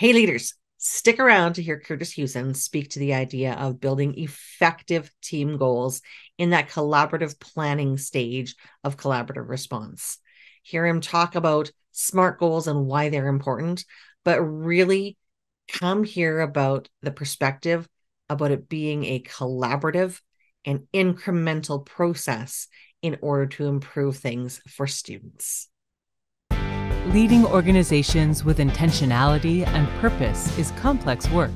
Hey, leaders, stick around to hear Kurtis Hewson speak to the idea of building effective team goals in that collaborative planning stage of collaborative response. Hear him talk about SMART goals and why they're important, but really come hear about the perspective about it being a collaborative and incremental process in order to improve things for students. Leading organizations with intentionality and purpose is complex work,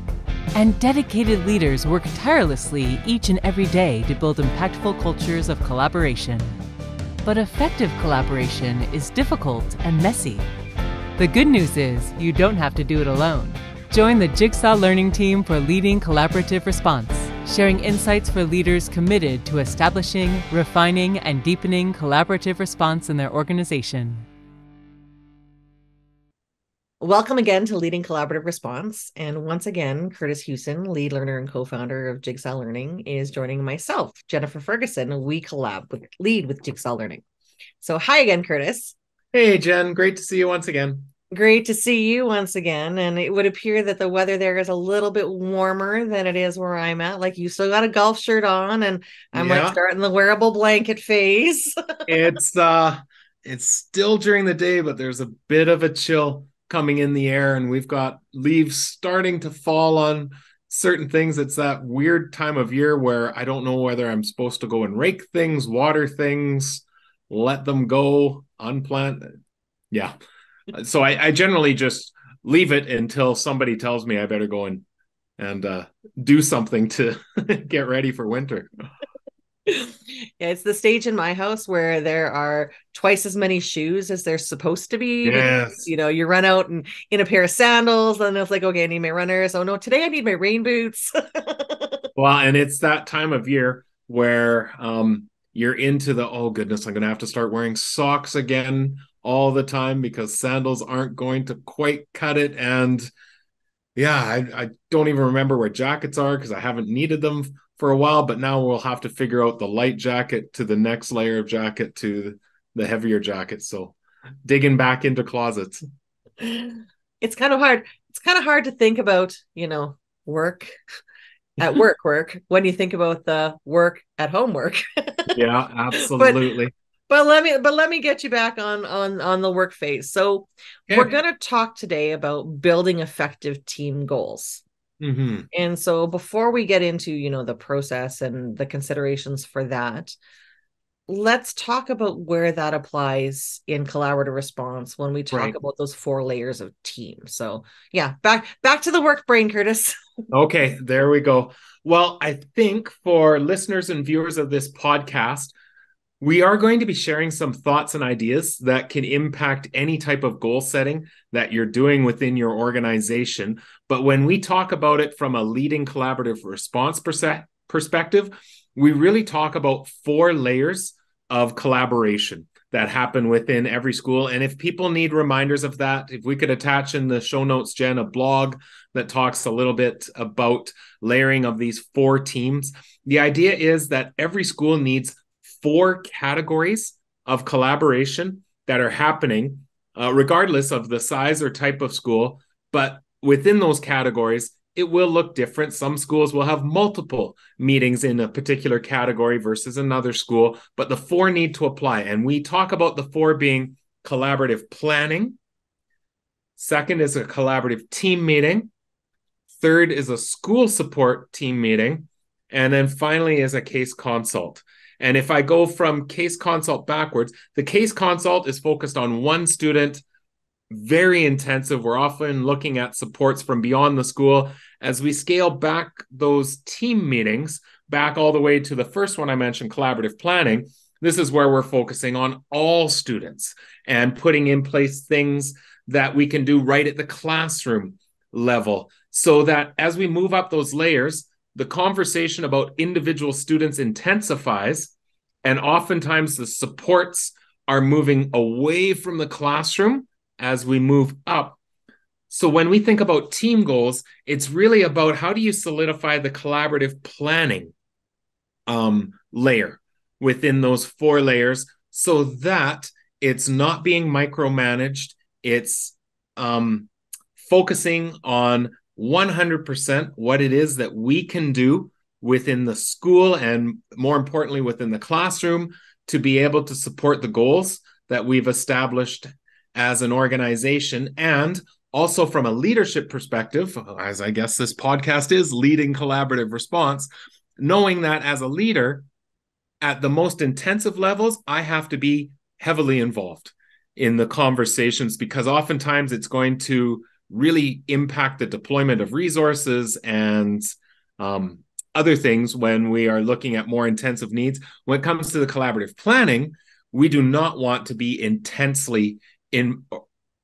and dedicated leaders work tirelessly each and every day to build impactful cultures of collaboration. But effective collaboration is difficult and messy. The good news is you don't have to do it alone. Join the Jigsaw Learning team for leading collaborative response, sharing insights for leaders committed to establishing, refining, and deepening collaborative response in their organization. Welcome again to Leading Collaborative Response. And once again, Kurtis Hewson, lead learner and co-founder of Jigsaw Learning, is joining myself, Jennifer Ferguson. WeCollab with Jigsaw Learning. So hi again, Kurtis. Hey, Jen. Great to see you once again. Great to see you once again. And it would appear that the weather there is a little bit warmer than it is where I'm at. Like, you still got a golf shirt on, and I'm like starting the wearable blanket phase. It's still during the day, but there's a bit of a chill coming in the air, and we've got leaves starting to fall on certain things. It's that weird time of year where I don't know whether I'm supposed to go and rake things, water things, let them go, unplant. Yeah. So I generally just leave it until somebody tells me I better go and do something to get ready for winter. Yeah, it's the stage in my house where there are twice as many shoes as there's supposed to be. Yes. Because, you run out and in a pair of sandals, and it's like, okay, I need my runners. Oh no, today I need my rain boots. Well, and it's that time of year where you're into the, oh goodness, I'm going to have to start wearing socks again all the time because sandals aren't going to quite cut it. And yeah, I don't even remember where jackets are because I haven't needed them for a while, but now we'll have to figure out the light jacket to the next layer of jacket to the heavier jacket. So digging back into closets. It's kind of hard. It's kind of hard to think about, work at work when you think about the work at home work. Yeah, absolutely. But let me get you back on the work phase. So we're going to talk today about building effective team goals. Mm-hmm. And so before we get into, the process and the considerations for that, let's talk about where that applies in collaborative response when we talk about those 4 layers of team. So yeah, back to the work brain, Kurtis. Okay, there we go. Well, I think for listeners and viewers of this podcast, we are going to be sharing some thoughts and ideas that can impact any type of goal setting that you're doing within your organization. But when we talk about it from a leading collaborative response perspective, we really talk about 4 layers of collaboration that happen within every school. And if people need reminders of that, if we could attach in the show notes, Jen, a blog that talks a little bit about layering of these 4 teams. The idea is that every school needs 4 categories of collaboration that are happening, regardless of the size or type of school. But within those categories, it will look different. Some schools will have multiple meetings in a particular category versus another school, but the 4 need to apply. And we talk about the 4 being collaborative planning. Second is a collaborative team meeting. Third is a school support team meeting. And then finally is a case consult. And if I go from case consult backwards, the case consult is focused on one student, very intensive. We're often looking at supports from beyond the school. As we scale back those team meetings, back all the way to the first one I mentioned, collaborative planning, this is where we're focusing on all students and putting in place things that we can do right at the classroom level so that as we move up those layers, the conversation about individual students intensifies, and oftentimes the supports are moving away from the classroom as we move up. So when we think about team goals, it's really about how do you solidify the collaborative planning layer within those 4 layers so that it's not being micromanaged, it's focusing on 100% what it is that we can do within the school and more importantly within the classroom to be able to support the goals that we've established as an organization. And also from a leadership perspective, as I guess this podcast is, leading collaborative response, knowing that as a leader at the most intensive levels, I have to be heavily involved in the conversations because oftentimes it's going to really impact the deployment of resources and other things when we are looking at more intensive needs. When it comes to the collaborative planning, we do not want to be intensely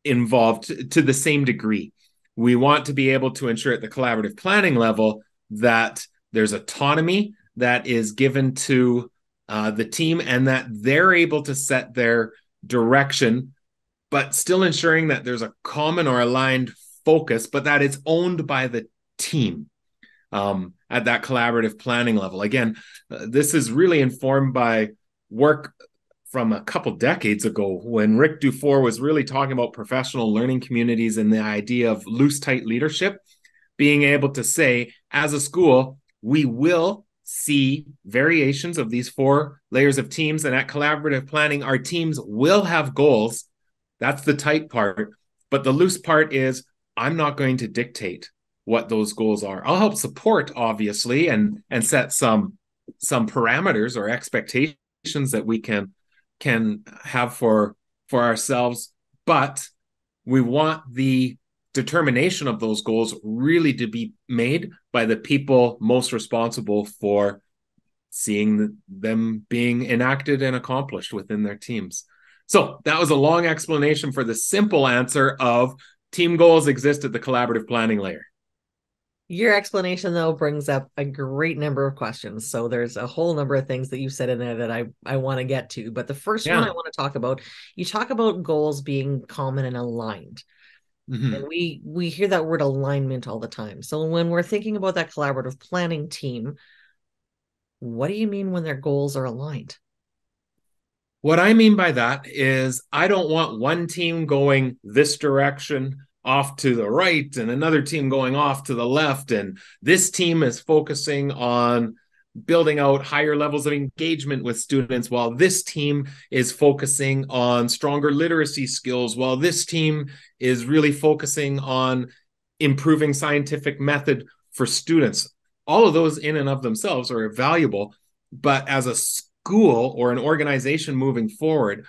involved to the same degree. We want to be able to ensure at the collaborative planning level that there's autonomy that is given to the team and that they're able to set their direction, but still ensuring that there's a common or aligned focus, but that it's owned by the team at that collaborative planning level. Again, this is really informed by work from a couple decades ago when Rick Dufour was really talking about professional learning communities and the idea of loose, tight leadership, being able to say, as a school, we will see variations of these 4 layers of teams. And at collaborative planning, our teams will have goals. That's the tight part. But the loose part is I'm not going to dictate what those goals are. I'll help support, obviously, and set some parameters or expectations that we can have for ourselves. But we want the determination of those goals really to be made by the people most responsible for seeing them being enacted and accomplished within their teams. So that was a long explanation for the simple answer of team goals exist at the collaborative planning layer. Your explanation, though, brings up a great number of questions. So there's a whole number of things that you said in there that I want to get to. But the first one I want to talk about, you talk about goals being common and aligned. Mm-hmm. And we hear that word alignment all the time. So when we're thinking about that collaborative planning team, what do you mean when their goals are aligned? What I mean by that is I don't want one team going this direction off to the right and another team going off to the left. And this team is focusing on building out higher levels of engagement with students, while this team is focusing on stronger literacy skills, while this team is really focusing on improving scientific method for students. All of those in and of themselves are valuable, but as a school or an organization moving forward,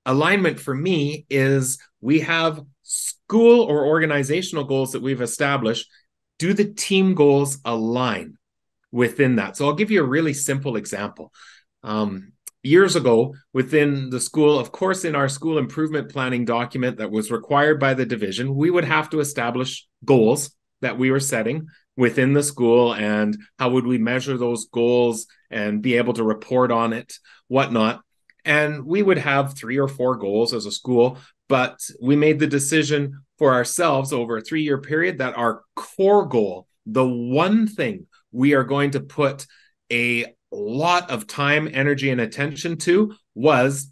alignment for me is we have school or organizational goals that we've established. Do the team goals align within that? So I'll give you a really simple example. Years ago within the school, of course, in our school improvement planning document that was required by the division, we would have to establish goals that we were setting within the school and how would we measure those goals and be able to report on it, whatnot. And we would have 3 or 4 goals as a school, but we made the decision for ourselves over a 3-year period that our core goal, the one thing we are going to put a lot of time, energy, and attention to, was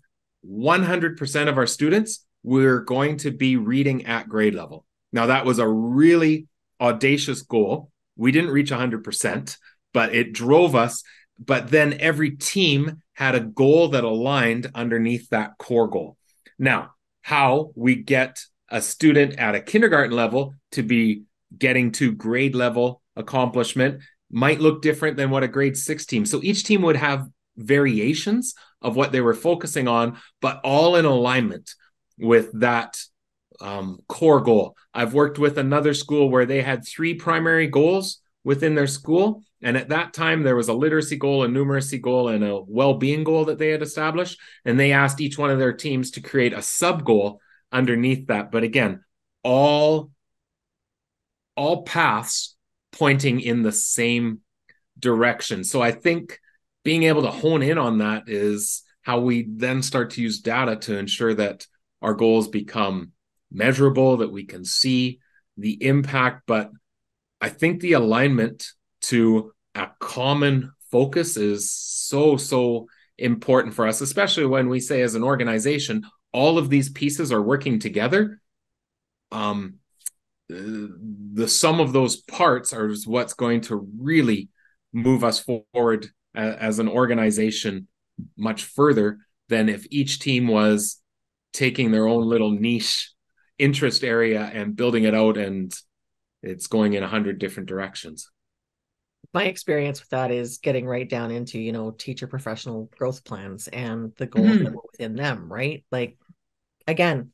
100% of our students were going to be reading at grade level. Now, that was a really audacious goal. We didn't reach 100%, but it drove us. But then every team had a goal that aligned underneath that core goal. Now, how we get a student at a kindergarten level to be getting to grade level accomplishment might look different than what a grade 6 team. So each team would have variations of what they were focusing on, but all in alignment with that core goal. I've worked with another school where they had 3 primary goals within their school. And at that time, there was a literacy goal, a numeracy goal, and a well-being goal that they had established. And they asked each one of their teams to create a sub-goal underneath that. But again, all paths pointing in the same direction. So I think being able to hone in on that is how we then start to use data to ensure that our goals become measurable, that we can see the impact. But I think the alignment to a common focus is so important for us, especially when we say as an organization, all of these pieces are working together. the sum of those parts are what's going to really move us forward as an organization much further than if each team was taking their own little niche interest area and building it out, and it's going in 100 different directions. My experience with that is getting right down into, teacher professional growth plans and the goals that were within them, right? Like, again,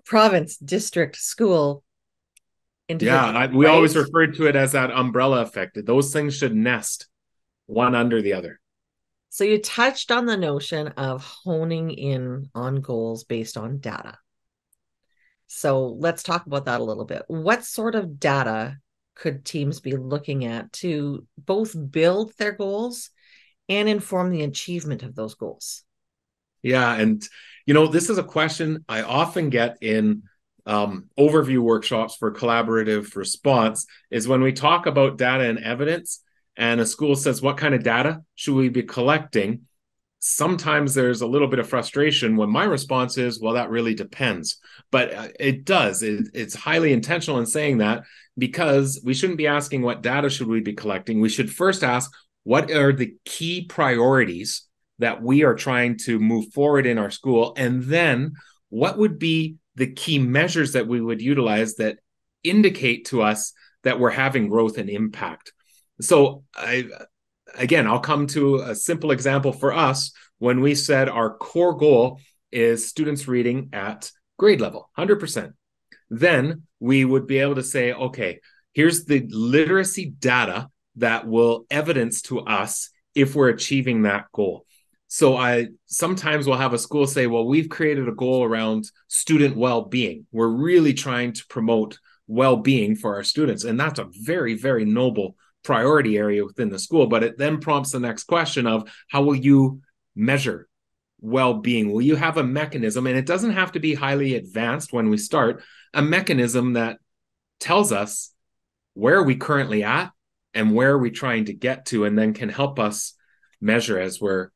province, district, school, individual. Yeah, we right? always referred to it as that umbrella effect. Those things should nest one under the other. So you touched on the notion of honing in on goals based on data. So let's talk about that a little bit. What sort of data could teams be looking at to both build their goals and inform the achievement of those goals? Yeah, and this is a question I often get in overview workshops for collaborative response, is when we talk about data and evidence and a school says, what kind of data should we be collecting? Sometimes there's a little bit of frustration when my response is, well, that really depends. But it does. It's highly intentional in saying that, because we shouldn't be asking what data should we be collecting. We should first ask, what are the key priorities that we are trying to move forward in our school? And then what would be the key measures that we would utilize that indicate to us that we're having growth and impact? So I'll come to a simple example for us. When we said our core goal is students reading at grade level, 100%, then we would be able to say, okay, here's the literacy data that will evidence to us if we're achieving that goal. So I sometimes will have a school say, well, we've created a goal around student well-being. We're really trying to promote well-being for our students. And that's a very, very noble priority area within the school. But it then prompts the next question of, how will you measure well-being? Will you have a mechanism? And it doesn't have to be highly advanced when we start, a mechanism that tells us where are we currently at and where are we trying to get to, and then can help us measure as we're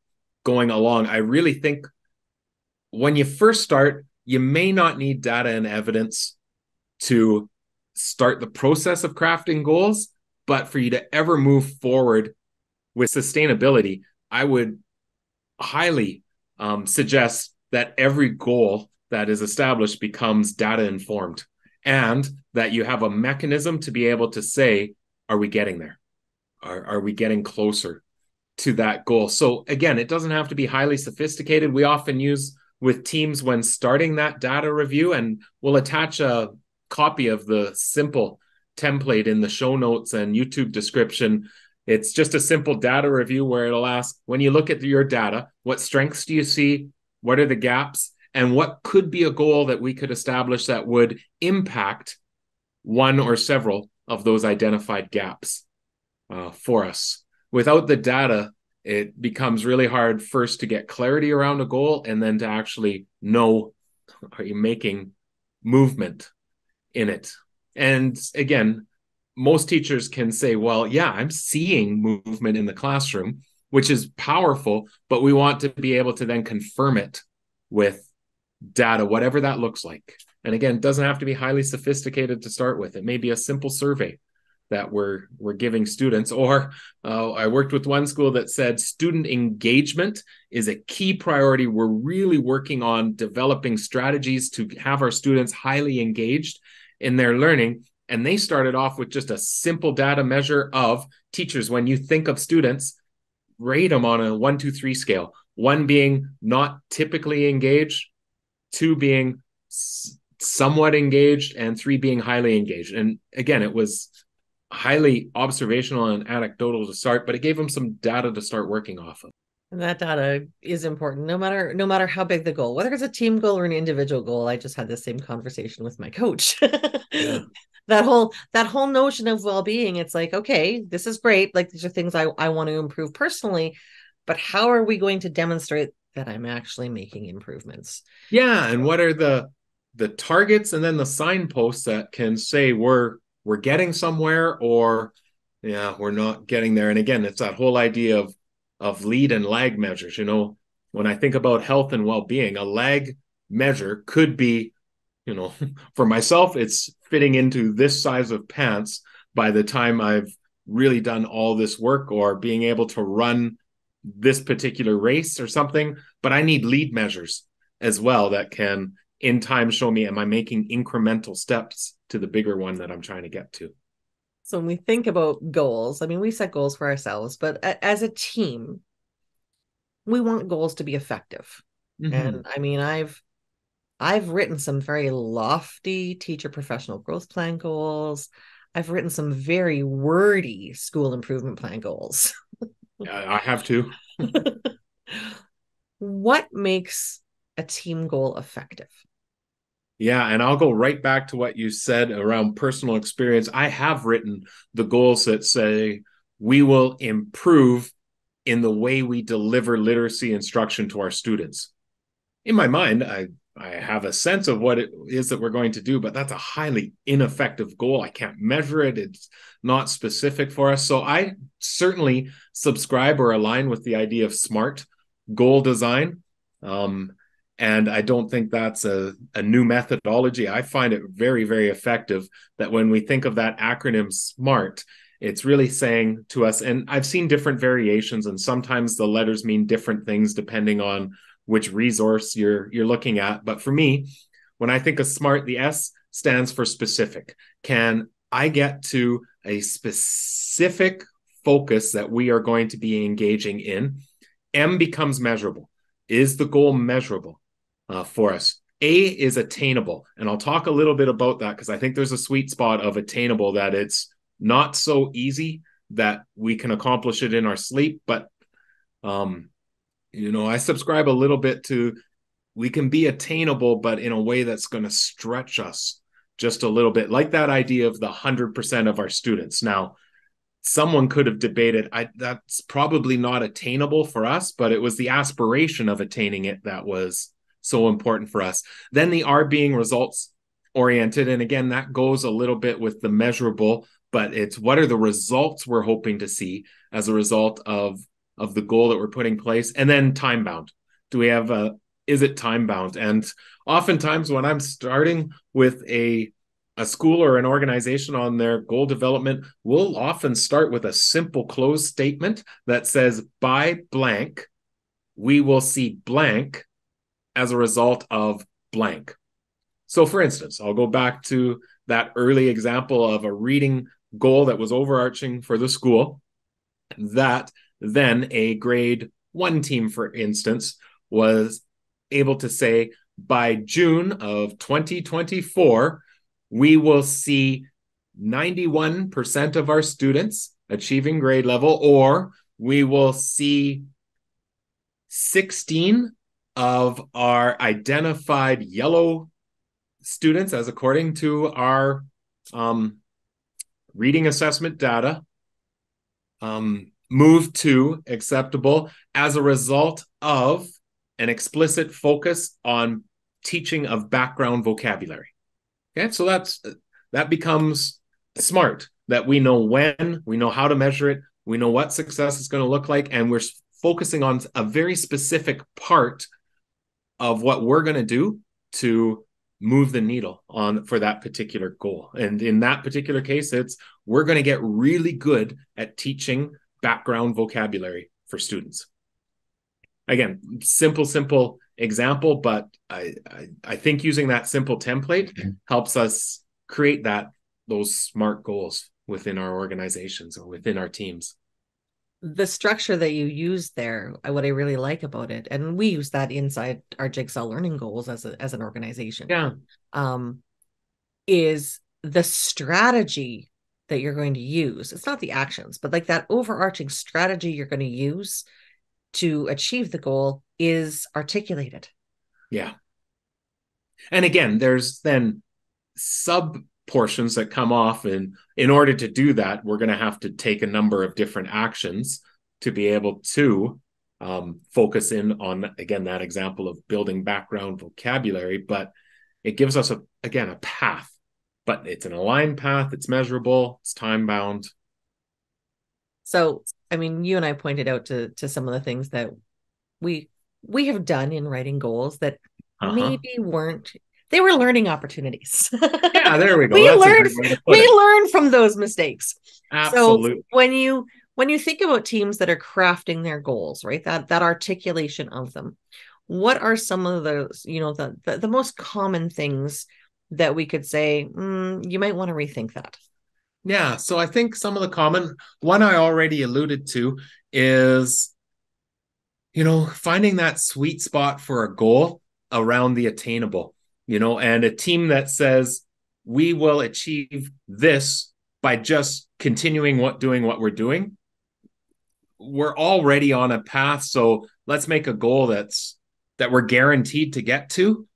going along. I really think when you first start, you may not need data and evidence to start the process of crafting goals, but for you to ever move forward with sustainability, I would highly suggest that every goal that is established becomes data informed, and that you have a mechanism to be able to say, are we getting there? Are we getting closer to that goal? So again, it doesn't have to be highly sophisticated. We often use with teams when starting that data review, and we'll attach a copy of the simple template in the show notes and YouTube description. It's just a simple data review where it'll ask, when you look at your data, what strengths do you see? What are the gaps? And what could be a goal that we could establish that would impact one or several of those identified gaps for us? Without the data, it becomes really hard first to get clarity around a goal, and then to actually know, are you making movement in it? And again, most teachers can say, well, yeah, I'm seeing movement in the classroom, which is powerful, but we want to be able to then confirm it with data, whatever that looks like. And again, it doesn't have to be highly sophisticated to start with. It may be a simple survey that we're giving students. Or I worked with one school that said student engagement is a key priority. We're really working on developing strategies to have our students highly engaged in their learning. And they started off with just a simple data measure of teachers. When you think of students, rate them on a 1, 2, 3 scale. 1 being not typically engaged, 2 being somewhat engaged, and 3 being highly engaged. And again, it was highly observational and anecdotal to start, but it gave them some data to start working off of. And that data is important, no matter how big the goal, whether it's a team goal or an individual goal. I just had the same conversation with my coach. Yeah. That whole notion of well-being, it's like, okay, this is great. Like, these are things I want to improve personally, but how are we going to demonstrate that I'm actually making improvements? Yeah. And what are the targets and then the signposts that can say we're getting somewhere, or yeah, we're not getting there. And again, it's that whole idea of lead and lag measures. When I think about health and well-being, a lag measure could be, for myself, it's fitting into this size of pants by the time I've really done all this work, or being able to run this particular race or something. But I need lead measures as well that can in time show me, am I making incremental steps to the bigger one that I'm trying to get to? So when we think about goals, I mean, we set goals for ourselves, but as a team, we want goals to be effective. Mm-hmm. And I mean, I've written some very lofty teacher professional growth plan goals. I've written some very wordy school improvement plan goals. I have too. What makes a team goal effective? Yeah, and I'll go right back to what you said around personal experience. I have written the goals that say we will improve in the way we deliver literacy instruction to our students. In my mind, I have a sense of what it is that we're going to do, but that's a highly ineffective goal. I can't measure it. It's not specific for us. So I certainly subscribe or align with the idea of SMART goal design. And I don't think that's a new methodology. I find it very, very effective that when we think of that acronym SMART, it's really saying to us, and I've seen different variations, and sometimes the letters mean different things depending on which resource you're looking at. But for me, when I think of SMART, the S stands for specific. Can I get to a specific focus that we are going to be engaging in? M becomes measurable. Is the goal measurable for us? A is attainable. And I'll talk a little bit about that because I think there's a sweet spot of attainable, that it's not so easy that we can accomplish it in our sleep. But, I subscribe a little bit to, we can be attainable, but in a way that's going to stretch us just a little bit, like that idea of the 100% of our students. Now, someone could have debated, that's probably not attainable for us, but it was the aspiration of attaining it that was so important for us. Then the R being results oriented. And again, that goes a little bit with the measurable, but it's what are the results we're hoping to see as a result of the goal that we're putting in place. And then time bound. Is it time bound? And oftentimes when I'm starting with a school or an organization on their goal development, we'll often start with a simple close statement that says, by blank, we will see blank as a result of blank. So for instance, I'll go back to that early example of a reading goal that was overarching for the school, that then a grade 1 team, for instance, was able to say, by June of 2024, we will see 91% of our students achieving grade level, or we will see 16 of our identified yellow students, as according to our reading assessment data, move to acceptable as a result of an explicit focus on teaching of background vocabulary. Okay, so that becomes SMART, that we know when, we know how to measure it, we know what success is going to look like, and we're focusing on a very specific part of what we're going to do to move the needle on for that particular goal. And in that particular case, we're going to get really good at teaching background vocabulary for students. Again, simple example, but I think using that simple template helps us create those SMART goals within our organizations or within our teams. The structure that you use there, what I really like about it, and we use that inside our Jigsaw Learning goals as an organization. Yeah. Is the strategy that you're going to use. It's not the actions, but like that overarching strategy you're going to use to achieve the goal is articulated. Yeah. And again, there's then sub portions that come off, and in order to do that, we're going to have to take a number of different actions to be able to focus in on, again, that example of building background vocabulary. But it gives us a path, but it's an aligned path, it's measurable, it's time bound. So, I mean, you and I pointed out to some of the things that we have done in writing goals that maybe weren't they were learning opportunities. Yeah, there we go. we That's a learned great way to put we it. learned from those mistakes. Absolutely. So when you think about teams that are crafting their goals, right, that articulation of them, what are some of those, the most common things that we could say, you might want to rethink that? Yeah, so I think some of the common one I already alluded to is, finding that sweet spot for a goal around the attainable, and a team that says we will achieve this by just continuing doing what we're doing. We're already on a path, so let's make a goal that we're guaranteed to get to.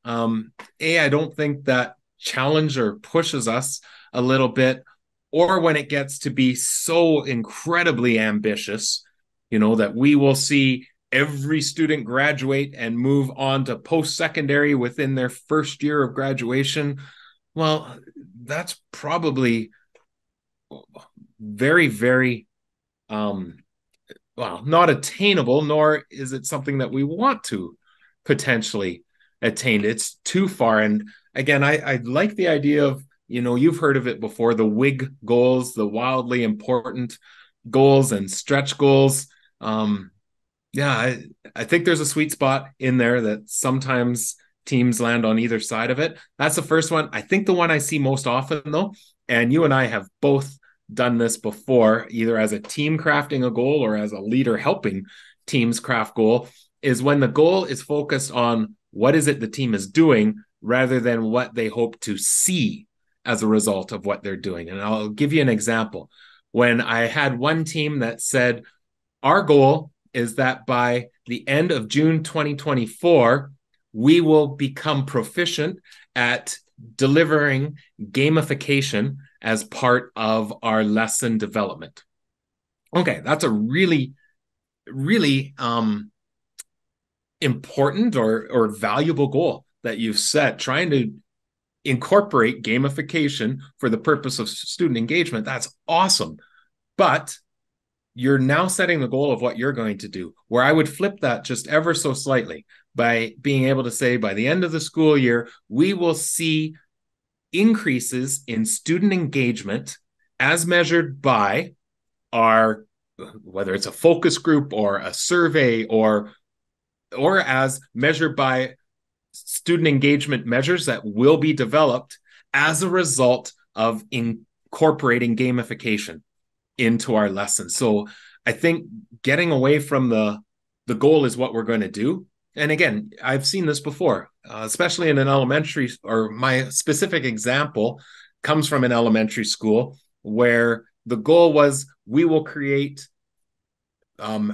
I don't think that challenge or pushes us a little bit, or when it gets to be so incredibly ambitious, that we will see every student graduate and move on to post-secondary within their first year of graduation. Well, that's probably very, very, not attainable, nor is it something that we want to potentially attain. It's too far. And again, I like the idea of, you've heard of it before, the WIG goals, the wildly important goals and stretch goals. I think there's a sweet spot in there that sometimes teams land on either side of it. That's the first one. I think the one I see most often, though, and you and I have both done this before, either as a team crafting a goal or as a leader helping teams craft goal, is when the goal is focused on what is it the team is doing rather than what they hope to see as a result of what they're doing. And I'll give you an example. When I had one team that said, our goal is that by the end of June 2024, we will become proficient at delivering gamification as part of our lesson development. Okay, that's a really, really important or valuable goal that you've set, trying to incorporate gamification for the purpose of student engagement. That's awesome. But you're now setting the goal of what you're going to do, where I would flip that just ever so slightly by being able to say, by the end of the school year, we will see increases in student engagement as measured by our, whether it's a focus group or a survey or as measured by student engagement measures that will be developed as a result of incorporating gamification into our lessons. So I think getting away from the goal is what we're going to do. And again, I've seen this before, especially in an elementary, or my specific example comes from an elementary school where the goal was we will create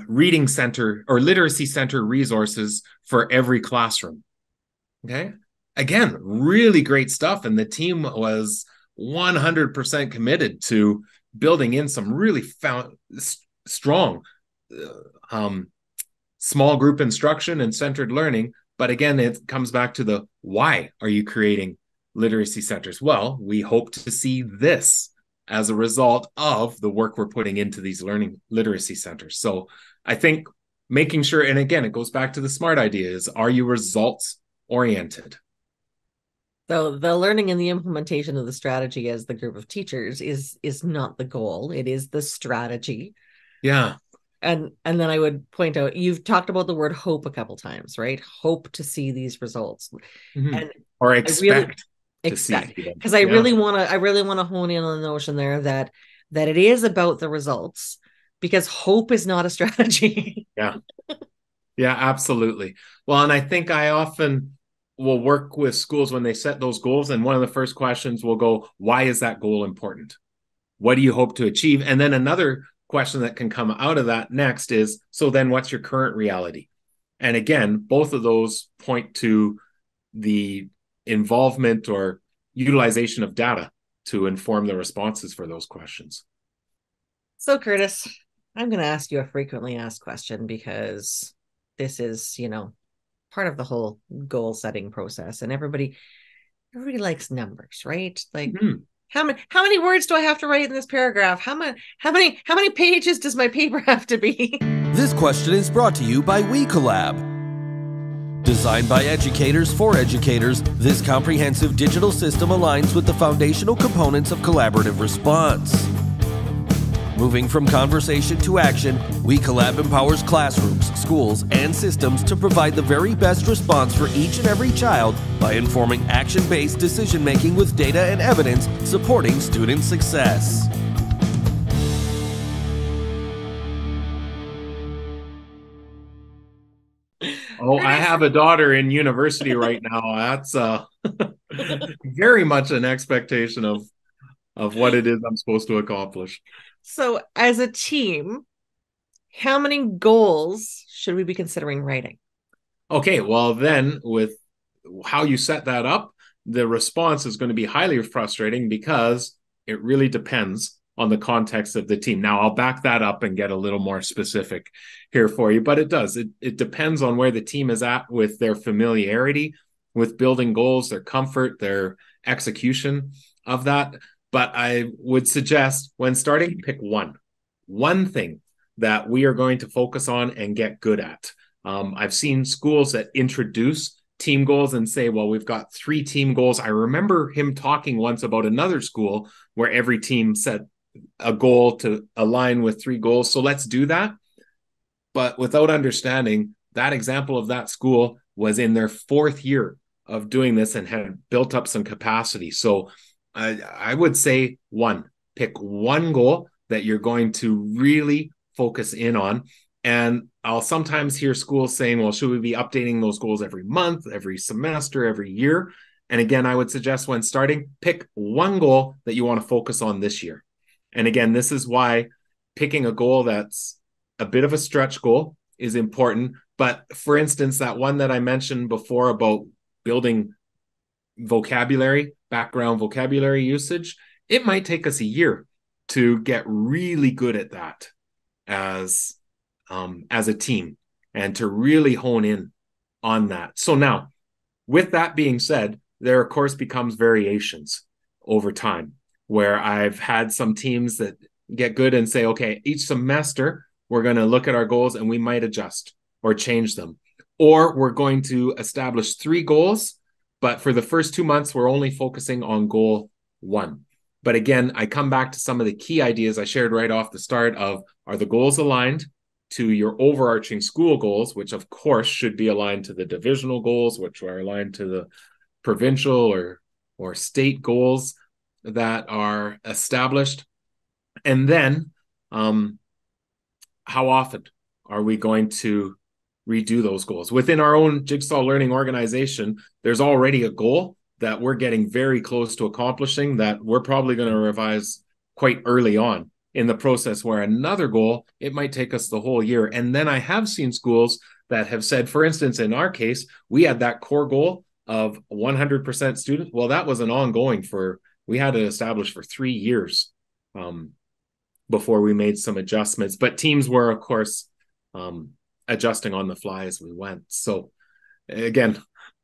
reading center or literacy center resources for every classroom. Okay. Again, really great stuff. And the team was 100% committed to building in some really strong small group instruction and centered learning. But again, it comes back to the why are you creating literacy centers? Well, we hope to see this as a result of the work we're putting into these learning literacy centers. So I think making sure, and again, it goes back to the SMART idea, is are you results oriented? So the learning and the implementation of the strategy as the group of teachers is not the goal. It is the strategy. Yeah. And then I would point out, you've talked about the word hope a couple times, right? Hope to see these results. Mm-hmm. And or expect because I really want to hone in on the notion there that it is about the results, because hope is not a strategy. Yeah, absolutely. Well, and I think I often will work with schools when they set those goals, and one of the first questions will go, why is that goal important? What do you hope to achieve? And then another question that can come out of that next is, so then what's your current reality? And again, both of those point to the involvement or utilization of data to inform the responses for those questions. So Kurtis, I'm going to ask you a frequently asked question, because this is, part of the whole goal setting process, and everybody likes numbers, right? Like, how many words do I have to write in this paragraph? How many pages does my paper have to be? This question is brought to you by WeCollab. Designed by educators for educators, this comprehensive digital system aligns with the foundational components of collaborative response. Moving from conversation to action, WeCollab empowers classrooms, schools, and systems to provide the very best response for each and every child by informing action-based decision-making with data and evidence supporting student success. Oh, I have a daughter in university right now. That's very much an expectation of what it is I'm supposed to accomplish. So, as a team, how many goals should we be considering writing? Okay, well, then with how you set that up, the response is going to be highly frustrating because it really depends on the context of the team. Now, I'll back that up and get a little more specific here for you, but it does. It depends on where the team is at with their familiarity with building goals, their comfort, their execution of that. But I would suggest when starting, pick one thing that we are going to focus on and get good at. I've seen schools that introduce team goals and say, well, we've got 3 team goals. I remember him talking once about another school where every team set a goal to align with 3 goals. So let's do that. But without understanding, that example of that school was in their 4th year of doing this and had built up some capacity. So I would say pick one goal that you're going to really focus in on. And I'll sometimes hear schools saying, well, should we be updating those goals every month, every semester, every year? And again, I would suggest when starting, pick one goal that you want to focus on this year. And again, this is why picking a goal that's a bit of a stretch goal is important. But for instance, that one that I mentioned before about building vocabulary, background vocabulary usage, it might take us a year to get really good at that as a team and to really hone in on that. So now, with that being said, there of course becomes variations over time where I've had some teams that get good and say, okay, each semester we're going to look at our goals and we might adjust or change them. Or we're going to establish 3 goals, but for the first 2 months, we're only focusing on goal 1. But again, I come back to some of the key ideas I shared right off the start of, are the goals aligned to your overarching school goals, which of course should be aligned to the divisional goals, which are aligned to the provincial or state goals that are established. And then how often are we going to redo those goals? Within our own Jigsaw Learning organization, there's already a goal that we're getting very close to accomplishing that we're probably going to revise quite early on in the process, where another goal, it might take us the whole year. And then I have seen schools that have said, for instance, in our case, we had that core goal of 100% students. Well, that was an ongoing we had to establish for 3 years before we made some adjustments. But teams were, of course, adjusting on the fly as we went. So again,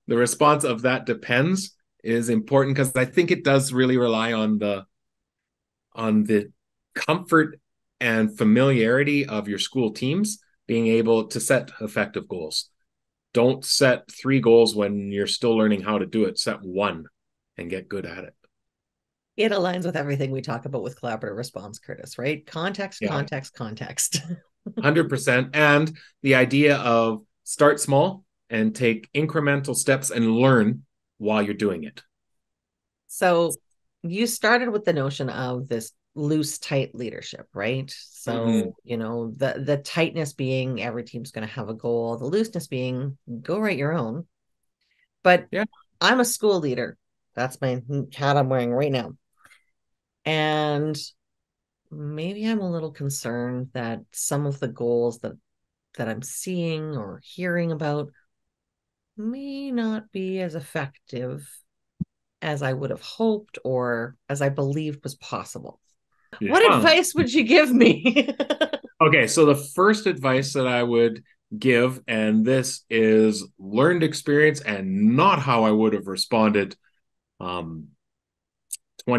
the response of that depends is important because I think it does really rely on the comfort and familiarity of your school teams being able to set effective goals. Don't set 3 goals when you're still learning how to do it. Set 1 and get good at it. It aligns with everything we talk about with collaborative response, Kurtis, right? Context. 100%. And the idea of start small and take incremental steps and learn while you're doing it. So you started with the notion of this loose, tight leadership, right? So, the tightness being every team's going to have a goal, the looseness being go write your own. But I'm a school leader. That's my hat I'm wearing right now. And maybe I'm a little concerned that some of the goals that I'm seeing or hearing about may not be as effective as I would have hoped or as I believed was possible. Yeah. What advice would you give me? Okay, so the first advice that I would give, and this is learned experience and not how I would have responded 20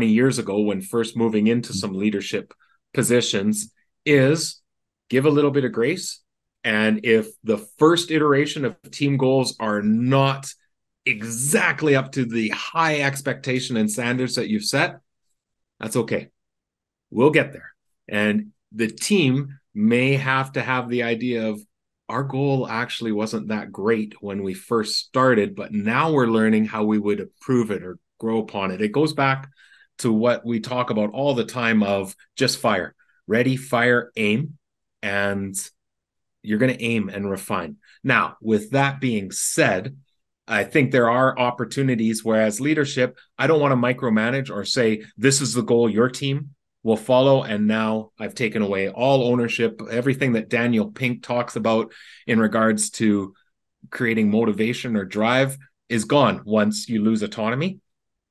years ago when first moving into some leadership positions, is give a little bit of grace And if the first iteration of team goals are not exactly up to the high expectation and standards that you've set, that's okay. We'll get there. And the team may have to have the idea of, our goal actually wasn't that great when we first started, but now we're learning how we would improve it or grow upon it. It goes back to what we talk about all the time of just fire. Ready, fire, aim. And you're going to aim and refine. Now, with that being said, I think there are opportunities where, as leadership, I don't want to micromanage or say, this is the goal your team will follow. And now I've taken away all ownership. Everything that Daniel Pink talks about in regards to creating motivation or drive is gone once you lose autonomy.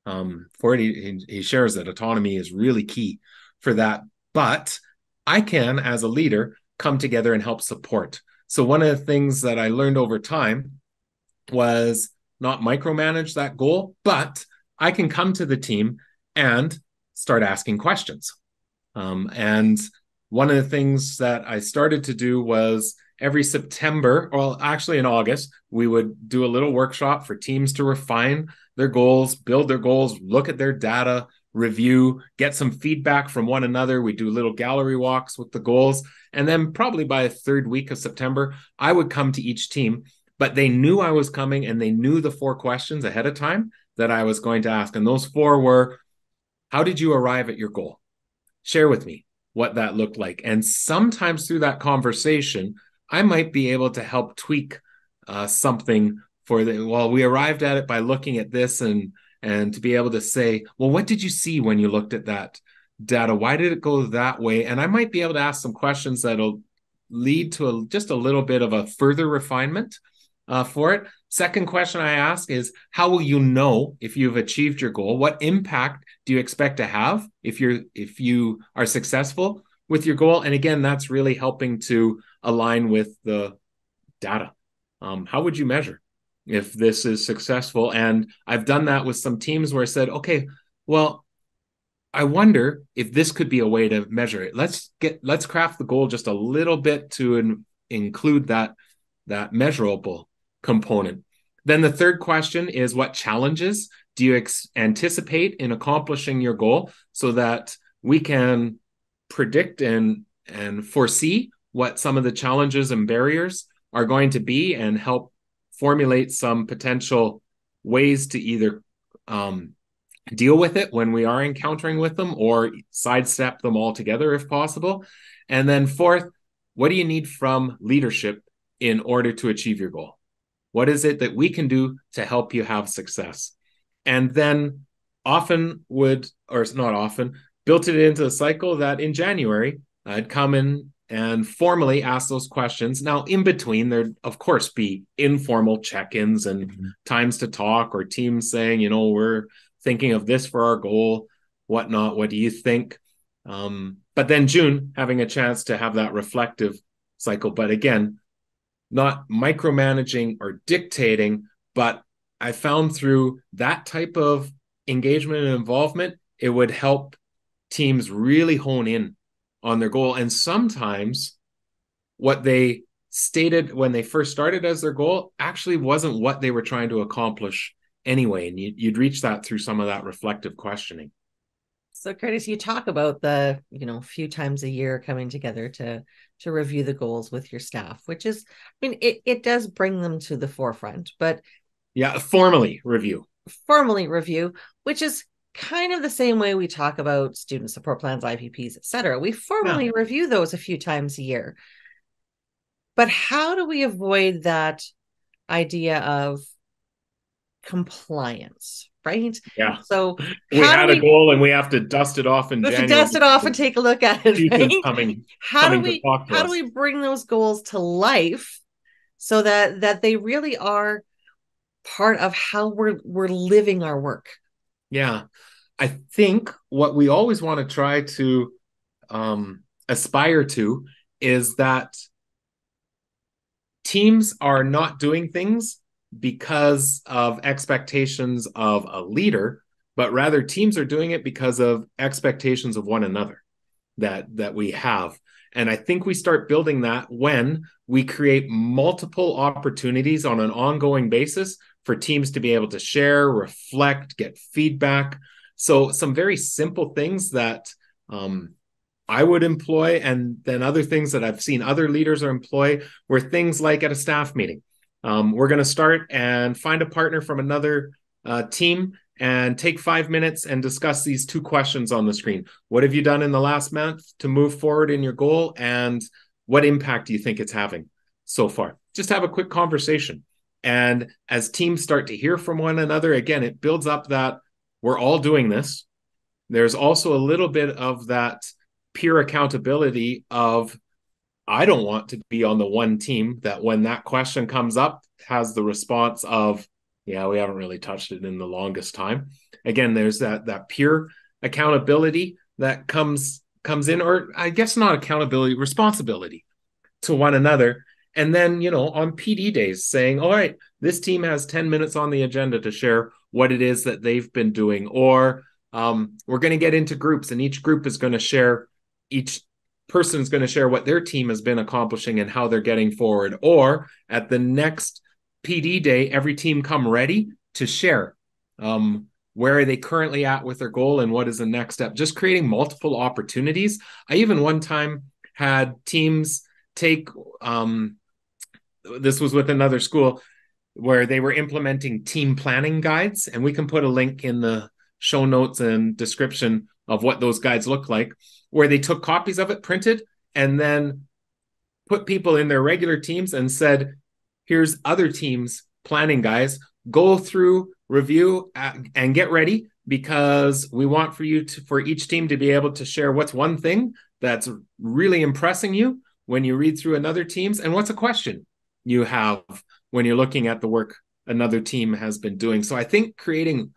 He shares that autonomy is really key for that. But I can, as a leader, come together and help support. So one of the things that I learned over time was not micromanage that goal, but I can come to the team and start asking questions. And one of the things that I started to do was every September, well, actually in August, we would do a little workshop for teams to refine their goals, build their goals, look at their data, review, get some feedback from one another. We do little gallery walks with the goals. And then probably by the third week of September, I would come to each team, but they knew I was coming and they knew the 4 questions ahead of time that I was going to ask. And those 4 were, how did you arrive at your goal? Share with me what that looked like. And sometimes through that conversation, I might be able to help tweak something for we arrived at it by looking at this, and to be able to say, well, what did you see when you looked at that data? Why did it go that way? And I might be able to ask some questions that'll lead to just a little bit of a further refinement for it. Second question I ask is, how will you know if you've achieved your goal? What impact do you expect to have if you are successful with your goal? And again, that's really helping to align with the data. How would you measure if this is successful? And I've done that with some teams where I said, okay, well, I wonder if this could be a way to measure it. Let's craft the goal just a little bit to include that measurable component. Then the third question is, what challenges do you anticipate in accomplishing your goal, so that we can predict and foresee what some of the challenges and barriers are going to be, and help formulate some potential ways to either deal with it when we are encountering with them, or sidestep them altogether if possible. And then fourth, what do you need from leadership in order to achieve your goal? What is it that we can do to help you have success? And then built it into the cycle that in January, I'd come in and formally ask those questions. Now, in between, there'd, of course, be informal check-ins and times to talk, or teams saying, we're thinking of this for our goal, whatnot. What do you think? But then June, having a chance to have that reflective cycle. But again, not micromanaging or dictating, but I found through that type of engagement and involvement, it would help teams really hone in on their goal. And sometimes what they stated when they first started as their goal actually wasn't what they were trying to accomplish anyway. And you'd reach that through some of that reflective questioning. So Kurtis, you talk about the, few times a year coming together to review the goals with your staff, which is, it does bring them to the forefront, but yeah, formally review, which is kind of the same way we talk about student support plans, IPPs, etc. We formally review those a few times a year. But how do we avoid that idea of compliance, right? Yeah. So we had a goal and we have to dust it off in January. Dust it off and take a look at it, right? How do we bring those goals to life so that they really are part of how we're living our work? Yeah. I think what we always want to try to aspire to is that teams are not doing things because of expectations of a leader, but rather teams are doing it because of expectations of one another that we have. And I think we start building that when we create multiple opportunities on an ongoing basis for teams to be able to share, reflect, get feedback. So some very simple things that I would employ, and then other things that I've seen other leaders employ, were things like at a staff meeting. We're going to start and find a partner from another team and take 5 minutes and discuss these 2 questions on the screen. What have you done in the last month to move forward in your goal? And what impact do you think it's having so far? Just have a quick conversation. And as teams start to hear from one another, again, it builds up that we're all doing this. There's also a little bit of that peer accountability of, I don't want to be on the one team that when that question comes up has the response of, yeah, we haven't really touched it in the longest time. Again, there's that peer accountability that comes in, or I guess not accountability, responsibility to one another. And then, on PD days saying, all right, this team has 10 minutes on the agenda to share what it is that they've been doing. Or we're going to get into groups, and each group is going to share, each person is going to share what their team has been accomplishing and how they're getting forward. Or at the next PD day, every team come ready to share where are they currently at with their goal and what is the next step. Just creating multiple opportunities. I even one time had teams take, this was with another school, where they were implementing team planning guides, and we can put a link in the show notes and description of what those guides look like, where they took copies of it, printed, and then put people in their regular teams and said, here's other teams' planning guys. Go through, review, and get ready, because we want for each team to be able to share what's one thing that's really impressing you when you read through another team's, and what's a question you have when you're looking at the work another team has been doing. So I think creating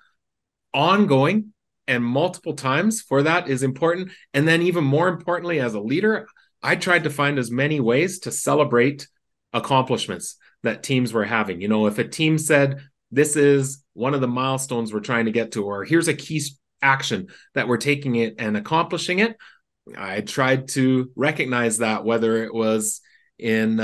ongoing and multiple times for that is important. And then even more importantly, as a leader, I tried to find as many ways to celebrate accomplishments that teams were having. If a team said, this is one of the milestones we're trying to get to, or here's a key action that we're taking it and accomplishing it, I tried to recognize that, whether it was in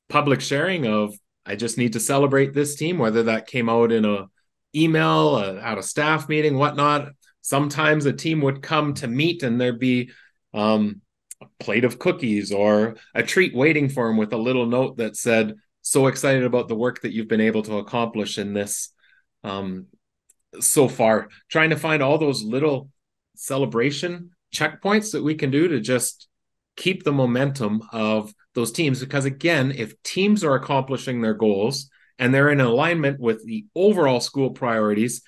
public sharing of, I just need to celebrate this team, whether that came out in a email, at a staff meeting, whatnot. Sometimes a team would come to meet and there'd be a plate of cookies or a treat waiting for them with a little note that said, so excited about the work that you've been able to accomplish in this so far. Trying to find all those little celebration checkpoints that we can do to just keep the momentum of those teams. Because again, if teams are accomplishing their goals and they're in alignment with the overall school priorities,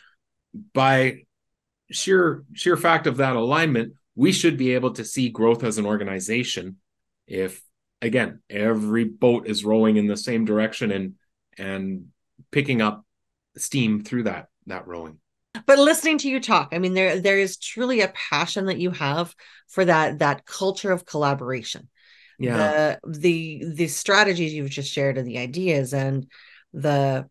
by sheer fact of that alignment, we should be able to see growth as an organization if, again, every boat is rowing in the same direction and picking up steam through that rowing. But listening to you talk, I mean, there is truly a passion that you have for that culture of collaboration. Yeah. The strategies you've just shared and the ideas and the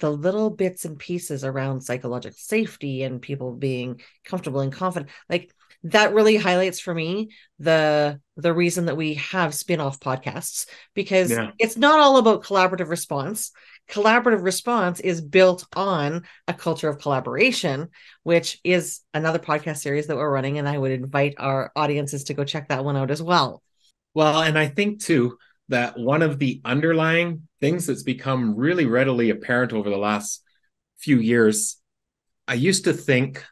little bits and pieces around psychological safety and people being comfortable and confident, like that really highlights for me the reason that we have spin-off podcasts, because it's not all about collaborative response. Collaborative response is built on a culture of collaboration, which is another podcast series that we're running. And I would invite our audiences to go check that one out as well. Well, and I think too, that one of the underlying things that's become really readily apparent over the last few years, I used to think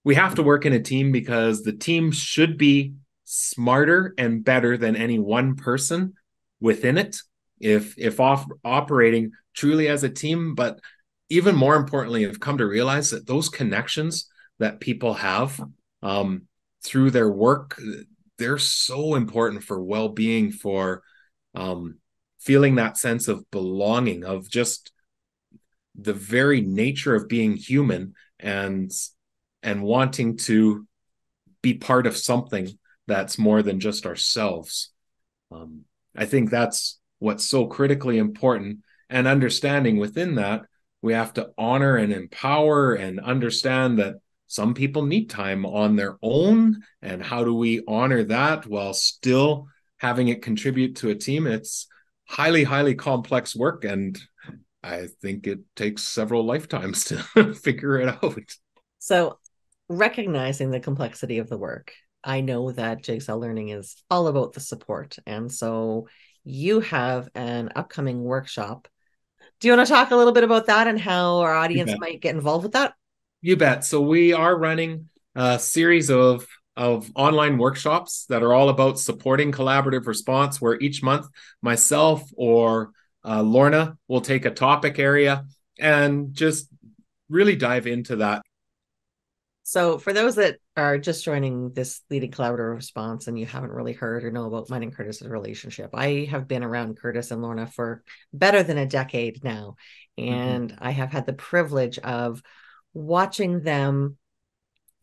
we have to work in a team because the team should be smarter and better than any one person within it, if operating truly as a team. But even more importantly, I've come to realize that those connections that people have through their work, they're so important for well-being, for feeling that sense of belonging, of just the very nature of being human and wanting to be part of something that's more than just ourselves. I think that's what's so critically important. And understanding within that, we have to honor and empower and understand that some people need time on their own. And how do we honor that while still having it contribute to a team? It's highly, highly complex work. And I think it takes several lifetimes to figure it out. So, recognizing the complexity of the work, I know that Jigsaw Learning is all about the support. And so you have an upcoming workshop. Do you want to talk a little bit about that and how our audience might get involved with that? You bet. So we are running a series of online workshops that are all about supporting collaborative response, where each month myself or Lorna will take a topic area and just really dive into that. So for those that are just joining this Leading Collaborative Response and you haven't really heard or know about mine and Kurtis's relationship, I have been around Kurtis and Lorna for better than a decade now. And I have had the privilege of watching them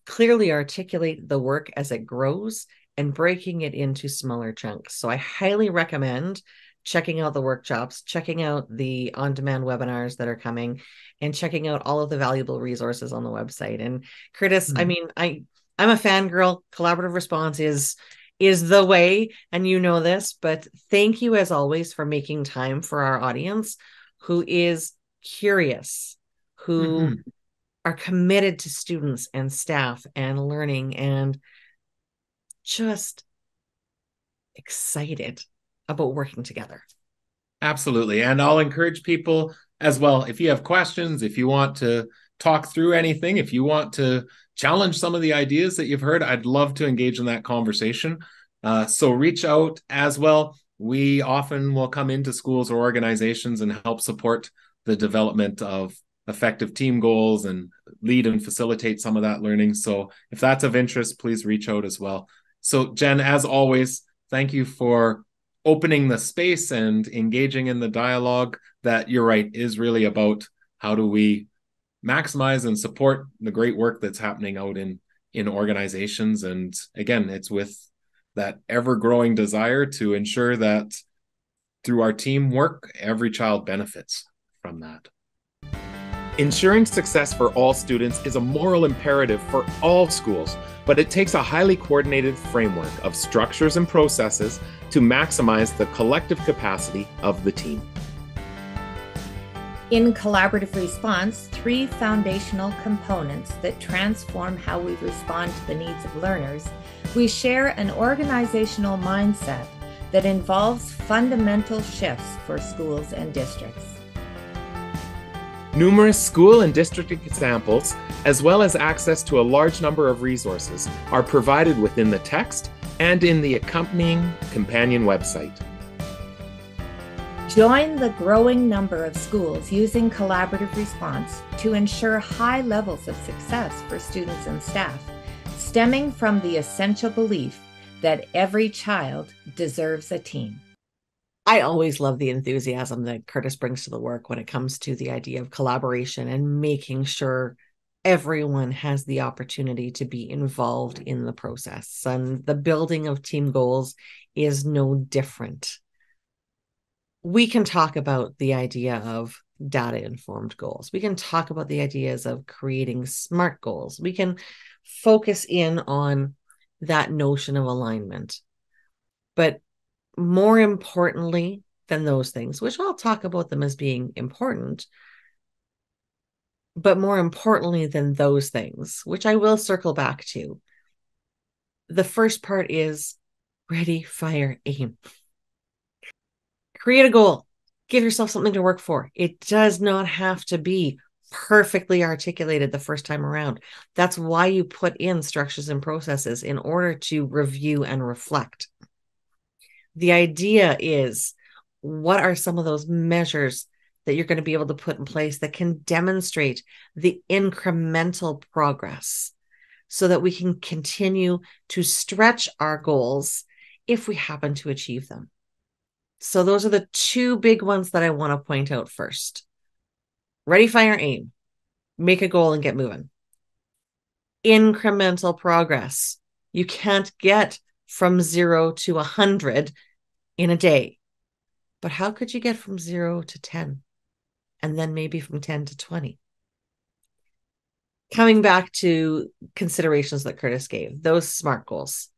clearly articulate the work as it grows and breaking it into smaller chunks. So I highly recommend checking out the workshops, checking out the on-demand webinars that are coming, and checking out all of the valuable resources on the website. And Kurtis, I mean, I'm a fangirl. Collaborative response is the way, and you know this, but thank you as always for making time for our audience who is curious, who are committed to students and staff and learning and just excited about working together. Absolutely. And I'll encourage people as well, if you have questions, if you want to talk through anything, if you want to challenge some of the ideas that you've heard, I'd love to engage in that conversation. So reach out as well. We often will come into schools or organizations and help support the development of effective team goals and lead and facilitate some of that learning. So if that's of interest, please reach out as well. So Jen, as always, thank you for opening the space and engaging in the dialogue that, you're right, is really about how do we maximize and support the great work that's happening out in organizations. And again, it's with that ever-growing desire to ensure that through our teamwork, every child benefits from that. Ensuring success for all students is a moral imperative for all schools, but it takes a highly coordinated framework of structures and processes to maximize the collective capacity of the team. In collaborative response, 3 foundational components that transform how we respond to the needs of learners, we share an organizational mindset that involves fundamental shifts for schools and districts. Numerous school and district examples, as well as access to a large number of resources, are provided within the text and in the accompanying companion website. Join the growing number of schools using collaborative response to ensure high levels of success for students and staff, stemming from the essential belief that every child deserves a team. I always love the enthusiasm that Kurtis brings to the work when it comes to the idea of collaboration and making sure everyone has the opportunity to be involved in the process. And the building of team goals is no different. We can talk about the idea of data-informed goals. We can talk about the ideas of creating SMART goals. We can focus in on that notion of alignment. But more importantly than those things, which I'll talk about them as being important, but more importantly than those things, which I will circle back to, the first part is ready, fire, aim. Create a goal. Give yourself something to work for. It does not have to be perfectly articulated the first time around. That's why you put in structures and processes, in order to review and reflect. The idea is, what are some of those measures that you're going to be able to put in place that can demonstrate the incremental progress so that we can continue to stretch our goals if we happen to achieve them? So those are the 2 big ones that I want to point out first. Ready, fire, aim. Make a goal and get moving. Incremental progress. You can't get from 0 to 100 in a day. But how could you get from 0 to 10? And then maybe from 10 to 20? Coming back to considerations that Kurtis gave, those SMART goals.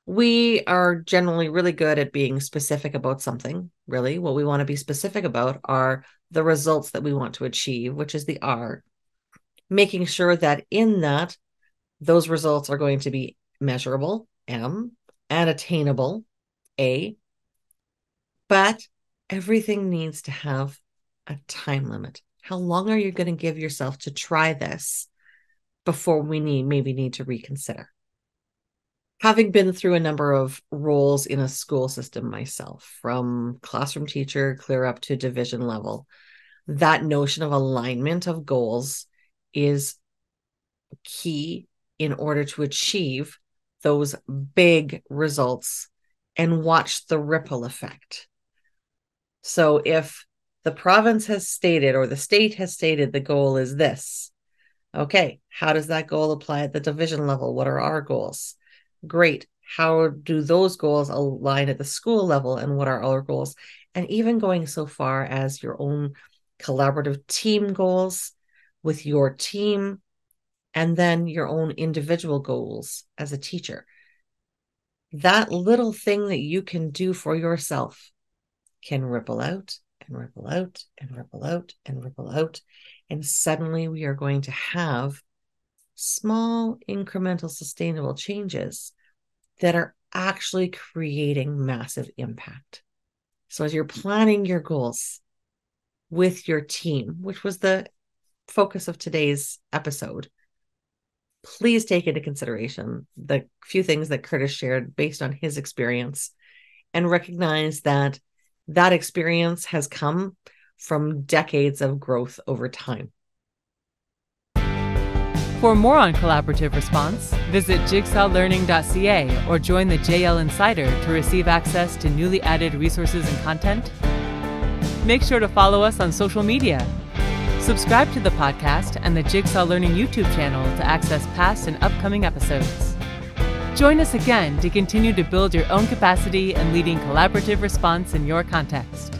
We are generally really good at being specific about something. Really, what we want to be specific about are the results that we want to achieve, which is the R. Making sure that in that, those results are going to be measurable, M, and attainable, A. But everything needs to have a time limit. How long are you going to give yourself to try this before we maybe need to reconsider? Having been through a number of roles in a school system myself, from classroom teacher clear up to division level, that notion of alignment of goals is key in order to achieve those big results and watch the ripple effect. So if the province has stated, or the state has stated, the goal is this, okay, how does that goal apply at the division level? What are our goals? Great. How do those goals align at the school level, and what are our goals? And even going so far as your own collaborative team goals with your team, and then your own individual goals as a teacher. That little thing that you can do for yourself can ripple out and ripple out and ripple out and ripple out. And suddenly we are going to have small, incremental, sustainable changes that are actually creating massive impact. So as you're planning your goals with your team, which was the focus of today's episode, please take into consideration the few things that Kurtis shared based on his experience, and recognize that that experience has come from decades of growth over time. For more on collaborative response, visit jigsawlearning.ca or join the JL Insider to receive access to newly added resources and content. Make sure to follow us on social media. Subscribe to the podcast and the Jigsaw Learning YouTube channel to access past and upcoming episodes. Join us again to continue to build your own capacity in leading collaborative response in your context.